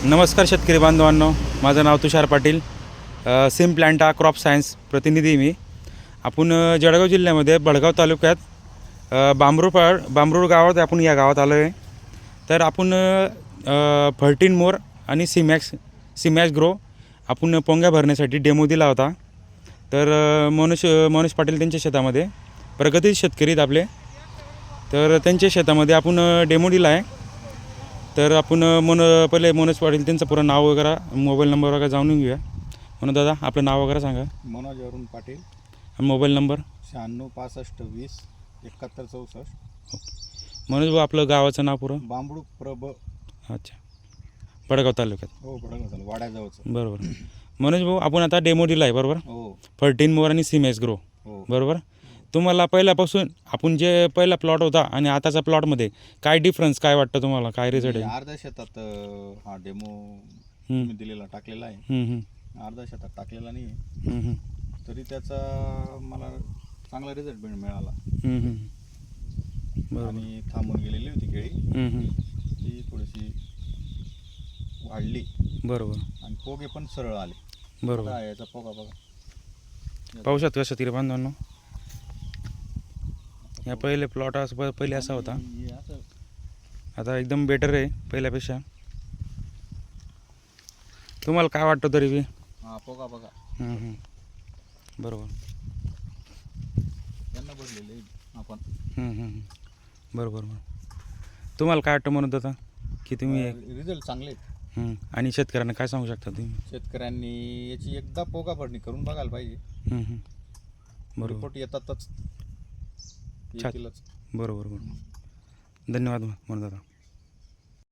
नमस्कार शेतकरी बांधवांनो, माझं नाव तुषार पाटील, सिम प्लॅन्टा क्रॉप सायन्स प्रतिनिधी मी. आपण जळगाव जिल्ह्यामध्ये बडगाव तालुक्यात बांबरूळ गावात आपण या गावात आलो आहे. तर आपण 13 मोर आणि सीमॅक्स ग्रो आपण पोंग्या भरण्यासाठी डेमो दिला होता. तर मनोज पाटील त्यांच्या शेतामध्ये प्रगती शेतकरी आहेत आपले. तर त्यांच्या शेतामध्ये आपण डेमो दिला आहे. तर आपण पहिले मनोज पाटील त्यांचं पूर्ण नाव वगैरे मोबाईल नंबर वगैरे जाणून घेऊया. म्हणून दादा आपलं नाव वगैरे सांगा. मनोज अरुण पाटील, आणि मोबाईल नंबर 96 65 20 71 64. मनोज भाऊ, आपलं गावाचं नाव पुरं. बांबरूळ प्रभ. अच्छा, बडगाव तालुक्यात. हो, बडगाव झालं, वाड्याजवळचं. बरोबर. मनोज भाऊ, आपण आता डेमो दिला आहे बरोबर. हो 13 मोर आणि सीमॅक्स ग्रो हो. बरोबर. तुम्हाला पहिल्यापासून आपण जे पहिला प्लॉट होता आणि आताचा प्लॉटमध्ये काय डिफरन्स काय वाटतं तुम्हाला, काय रिझल्ट आहे? अर्ध्या शेतात हा डेमो हम्म. मी दिलेला टाकलेला आहे. हम्म, अर्ध्या शेतात टाकलेला नाही आहे. हम्म, हम्म, तरी त्याचा मला चांगला रिझल्ट मिळाला. हम्म, हम्म. बरोबर. आणि थांबून गेलेली होती केळी, हम्म, हम्म. ती थोडीशी वाढली बरोबर आणि पोगे पण सरळ आले. बरोबर. बघा, याचा पोगा बघा. पाहू शकतो शेतकरी बांधवांनो, या पहिले प्लॉट पहिले असा होता, हे असं आता एकदम बेटर आहे पहिल्यापेक्षा. तुम्हाला काय वाटतं तरी बी? हा पोगा बघा. बरोबर. त्यांना बघलेले आपण. बरोबर. तुम्हाला काय वाटतं म्हणत होता की तुम्ही रिझल्ट चांगले आहेत. आणि शेतकऱ्यांना काय सांगू शकता तुम्ही? शेतकऱ्यांनी याची एकदा पोगा भरणी करून बघायला पाहिजे. बरोबर. रिपोर्ट येतातच, येतीलच. बरोबर. धन्यवाद म्हणत होता.